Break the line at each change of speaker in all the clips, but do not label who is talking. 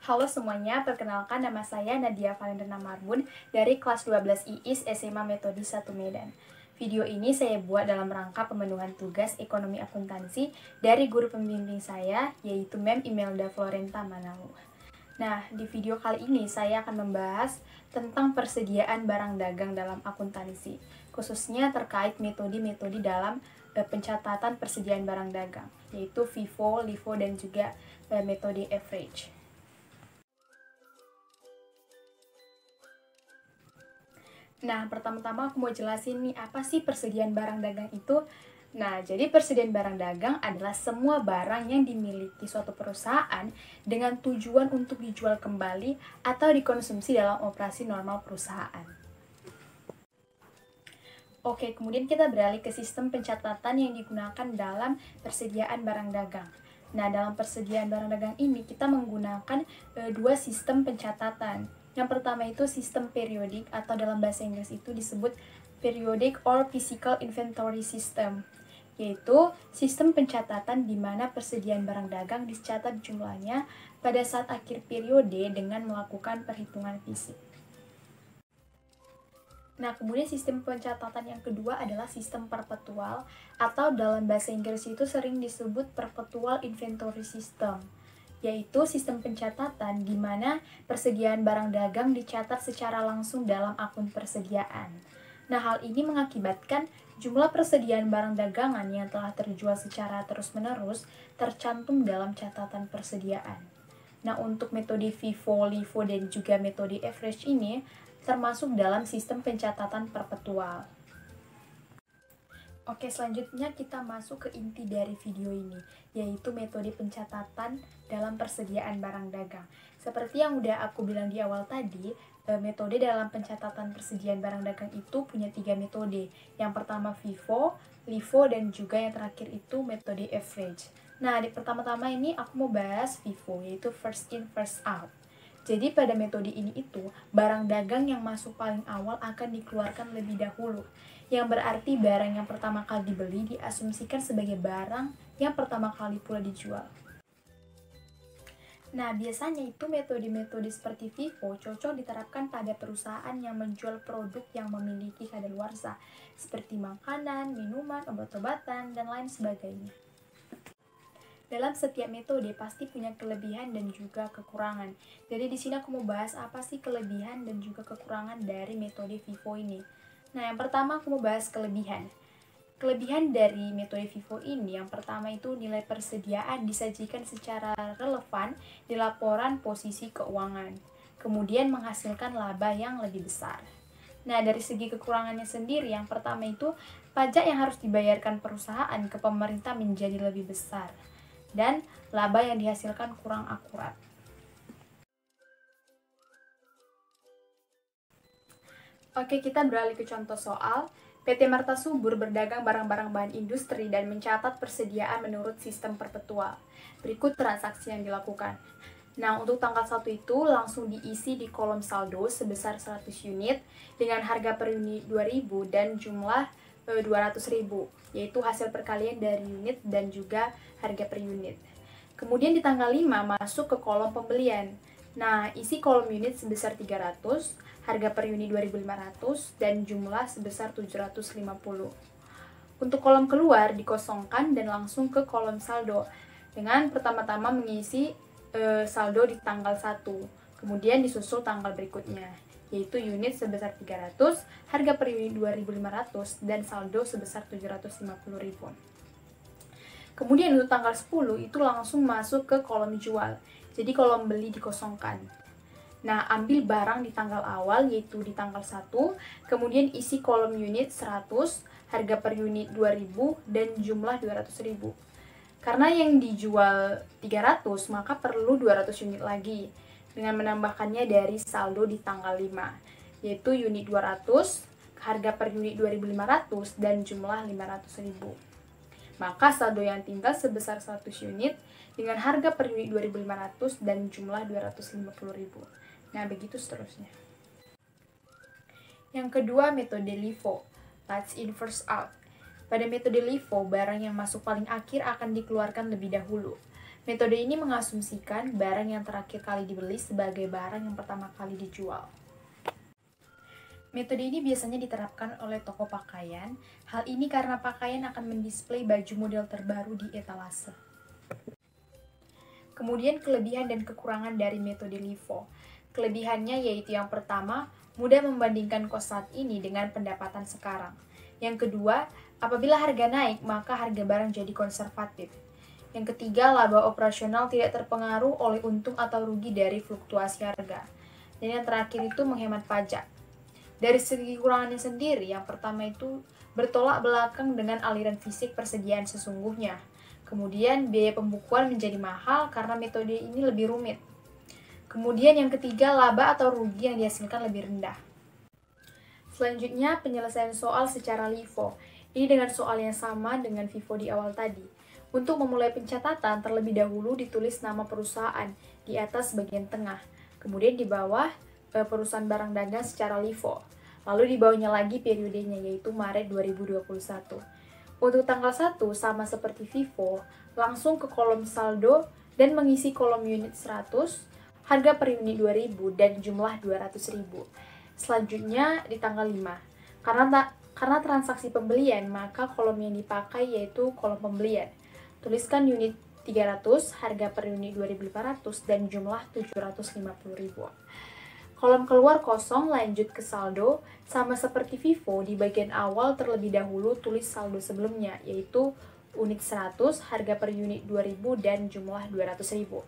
Halo semuanya, perkenalkan nama saya Nadia Valendana Marbun dari kelas 12 IIS SMA Metode 1 Medan. Video ini saya buat dalam rangka pemenuhan tugas ekonomi akuntansi dari guru pembimbing saya, yaitu Mem Imelda Florenta Manalu. Nah, di video kali ini saya akan membahas tentang persediaan barang dagang dalam akuntansi, khususnya terkait metode-metode dalam pencatatan persediaan barang dagang, yaitu FIFO, LIFO, dan juga metode average. Nah, pertama-tama aku mau jelasin nih, apa sih persediaan barang dagang itu? Nah, jadi persediaan barang dagang adalah semua barang yang dimiliki suatu perusahaan dengan tujuan untuk dijual kembali atau dikonsumsi dalam operasi normal perusahaan. Oke, kemudian kita beralih ke sistem pencatatan yang digunakan dalam persediaan barang dagang. Nah, dalam persediaan barang dagang ini kita menggunakan dua sistem pencatatan. Yang pertama itu sistem periodik, atau dalam bahasa Inggris itu disebut periodic or physical inventory system, yaitu sistem pencatatan di mana persediaan barang dagang dicatat jumlahnya pada saat akhir periode dengan melakukan perhitungan fisik. Nah, kemudian sistem pencatatan yang kedua adalah sistem perpetual, atau dalam bahasa Inggris itu sering disebut perpetual inventory system, yaitu sistem pencatatan di mana persediaan barang dagang dicatat secara langsung dalam akun persediaan. Nah, hal ini mengakibatkan jumlah persediaan barang dagangan yang telah terjual secara terus-menerus tercantum dalam catatan persediaan. Nah, untuk metode FIFO, LIFO, dan juga metode average ini termasuk dalam sistem pencatatan perpetual. Oke, selanjutnya kita masuk ke inti dari video ini, yaitu metode pencatatan dalam persediaan barang dagang. Seperti yang udah aku bilang di awal tadi, metode dalam pencatatan persediaan barang dagang itu punya 3 metode. Yang pertama FIFO, LIFO, dan juga yang terakhir itu metode average. Nah, di pertama-tama ini aku mau bahas FIFO, yaitu first in, first out. Jadi pada metode ini itu, barang dagang yang masuk paling awal akan dikeluarkan lebih dahulu, yang berarti barang yang pertama kali dibeli diasumsikan sebagai barang yang pertama kali pula dijual. Nah, biasanya itu metode-metode seperti FIFO cocok diterapkan pada perusahaan yang menjual produk yang memiliki kadaluarsa, seperti makanan, minuman, obat-obatan, dan lain sebagainya. Dalam setiap metode pasti punya kelebihan dan juga kekurangan. Jadi di sini aku mau bahas apa sih kelebihan dan juga kekurangan dari metode FIFO ini. Nah, yang pertama aku mau bahas kelebihan. Kelebihan dari metode FIFO ini yang pertama itu nilai persediaan disajikan secara relevan di laporan posisi keuangan. Kemudian menghasilkan laba yang lebih besar. Nah, dari segi kekurangannya sendiri, yang pertama itu pajak yang harus dibayarkan perusahaan ke pemerintah menjadi lebih besar, dan laba yang dihasilkan kurang akurat. Oke, kita beralih ke contoh soal. PT Marta Subur berdagang barang-barang bahan industri dan mencatat persediaan menurut sistem perpetual. Berikut transaksi yang dilakukan. Nah, untuk tanggal 1 itu langsung diisi di kolom saldo sebesar 100 unit dengan harga per unit 2.000 dan jumlah 200.000, yaitu hasil perkalian dari unit dan juga harga per unit. Kemudian di tanggal 5 masuk ke kolom pembelian. Nah, isi kolom unit sebesar 300, harga per unit 2.500, dan jumlah sebesar 750. Untuk kolom keluar dikosongkan dan langsung ke kolom saldo dengan pertama-tama mengisi saldo di tanggal 1, kemudian disusul tanggal berikutnya, yaitu unit sebesar 300, harga per unit 2.500, dan saldo sebesar 750.000. Kemudian untuk tanggal 10 itu langsung masuk ke kolom jual, jadi kolom beli dikosongkan. Nah, ambil barang di tanggal awal, yaitu di tanggal 1, kemudian isi kolom unit 100, harga per unit 2.000, dan jumlah 200.000. Karena yang dijual 300, maka perlu 200 unit lagi, dengan menambahkannya dari saldo di tanggal 5, yaitu unit 200, harga per unit 2.500, dan jumlah 500.000. Maka saldo yang tinggal sebesar 100 unit dengan harga per unit 2.500 dan jumlah 250.000. Nah, begitu seterusnya. Yang kedua, metode LIFO, first in first out. Pada metode LIFO, barang yang masuk paling akhir akan dikeluarkan lebih dahulu. Metode ini mengasumsikan barang yang terakhir kali dibeli sebagai barang yang pertama kali dijual. Metode ini biasanya diterapkan oleh toko pakaian. Hal ini karena pakaian akan mendisplay baju model terbaru di etalase. Kemudian kelebihan dan kekurangan dari metode LIFO. Kelebihannya yaitu yang pertama, mudah membandingkan kos saat ini dengan pendapatan sekarang. Yang kedua, apabila harga naik, maka harga barang jadi konservatif. Yang ketiga, laba operasional tidak terpengaruh oleh untung atau rugi dari fluktuasi harga. Dan yang terakhir itu menghemat pajak. Dari segi kekurangannya sendiri, yang pertama itu bertolak belakang dengan aliran fisik persediaan sesungguhnya. Kemudian biaya pembukuan menjadi mahal karena metode ini lebih rumit. Kemudian yang ketiga, laba atau rugi yang dihasilkan lebih rendah. Selanjutnya, penyelesaian soal secara LIFO. Ini dengan soal yang sama dengan FIFO di awal tadi. Untuk memulai pencatatan, terlebih dahulu ditulis nama perusahaan di atas bagian tengah. Kemudian di bawah, perusahaan barang dagang secara LIFO. Lalu di bawahnya lagi periodenya, yaitu Maret 2021. Untuk tanggal 1, sama seperti FIFO, langsung ke kolom saldo dan mengisi kolom unit 100, harga per unit 2000, dan jumlah 200.000. Selanjutnya di tanggal 5. Karena transaksi pembelian, maka kolom yang dipakai yaitu kolom pembelian. Tuliskan unit 300, harga per unit 2.500, dan jumlah 750.000. Kolom keluar kosong, lanjut ke saldo. Sama seperti FIFO, di bagian awal terlebih dahulu tulis saldo sebelumnya, yaitu unit 100, harga per unit 2000, dan jumlah 200.000.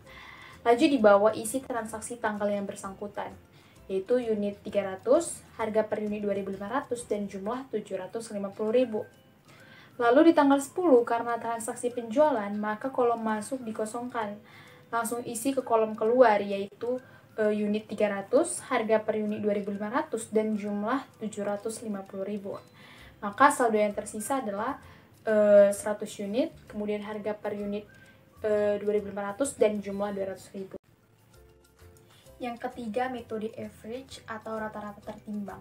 Lanjut di bawah isi transaksi tanggal yang bersangkutan, yaitu unit 300, harga per unit 2.500, dan jumlah 750.000. Lalu di tanggal 10, karena transaksi penjualan, maka kolom masuk dikosongkan. Langsung isi ke kolom keluar, yaitu unit 300, harga per unit 2.500, dan jumlah 750.000. Maka saldo yang tersisa adalah 100 unit, kemudian harga per unit 2.500, dan jumlah 200.000. Yang ketiga, metode average atau rata-rata tertimbang.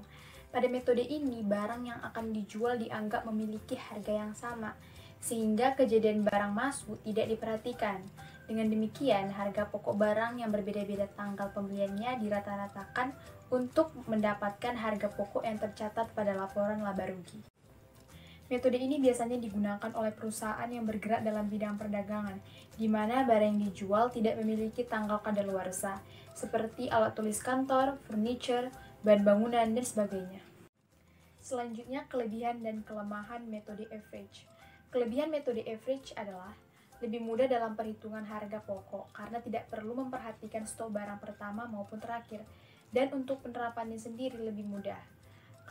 Pada metode ini, barang yang akan dijual dianggap memiliki harga yang sama, sehingga kejadian barang masuk tidak diperhatikan. Dengan demikian, harga pokok barang yang berbeda-beda tanggal pembeliannya dirata-ratakan untuk mendapatkan harga pokok yang tercatat pada laporan laba rugi. Metode ini biasanya digunakan oleh perusahaan yang bergerak dalam bidang perdagangan, di mana barang yang dijual tidak memiliki tanggal kadaluarsa, seperti alat tulis kantor, furniture, bahan bangunan, dan sebagainya. Selanjutnya, kelebihan dan kelemahan metode average. Kelebihan metode average adalah lebih mudah dalam perhitungan harga pokok karena tidak perlu memperhatikan stok barang pertama maupun terakhir, dan untuk penerapannya sendiri lebih mudah.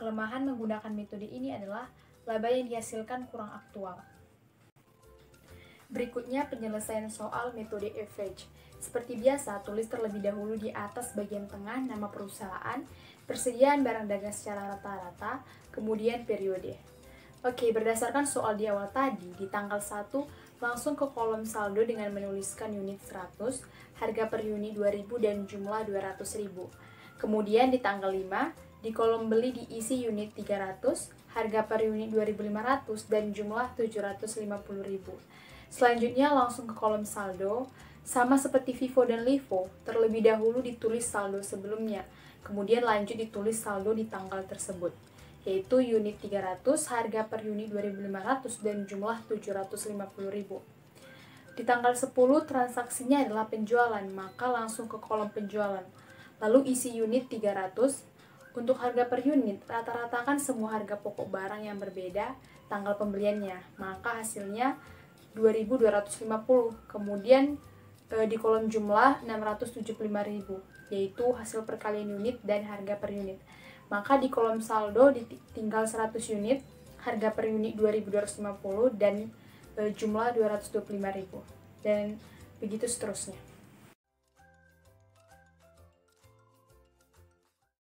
Kelemahan menggunakan metode ini adalah laba yang dihasilkan kurang aktual. Berikutnya penyelesaian soal metode average. Seperti biasa, tulis terlebih dahulu di atas bagian tengah nama perusahaan, persediaan barang dagang secara rata-rata, kemudian periode. Oke, berdasarkan soal di awal tadi, di tanggal 1, langsung ke kolom saldo dengan menuliskan unit 100, harga per unit 2000, dan jumlah 200.000. Kemudian di tanggal 5, di kolom beli diisi unit 300, harga per unit 2.500, dan jumlah 750.000. Selanjutnya langsung ke kolom saldo. Sama seperti FIFO dan LIFO, terlebih dahulu ditulis saldo sebelumnya, kemudian lanjut ditulis saldo di tanggal tersebut, yaitu unit 300, harga per unit 2.500, dan jumlah 750.000. Di tanggal 10, transaksinya adalah penjualan, maka langsung ke kolom penjualan. Lalu isi unit 300. Untuk harga per unit, rata-ratakan semua harga pokok barang yang berbeda tanggal pembeliannya, maka hasilnya 2.250. Kemudian di kolom jumlah 675.000, yaitu hasil perkalian unit dan harga per unit. Maka di kolom saldo tinggal 100 unit, harga per unit 2.250, dan jumlah 225.000, dan begitu seterusnya.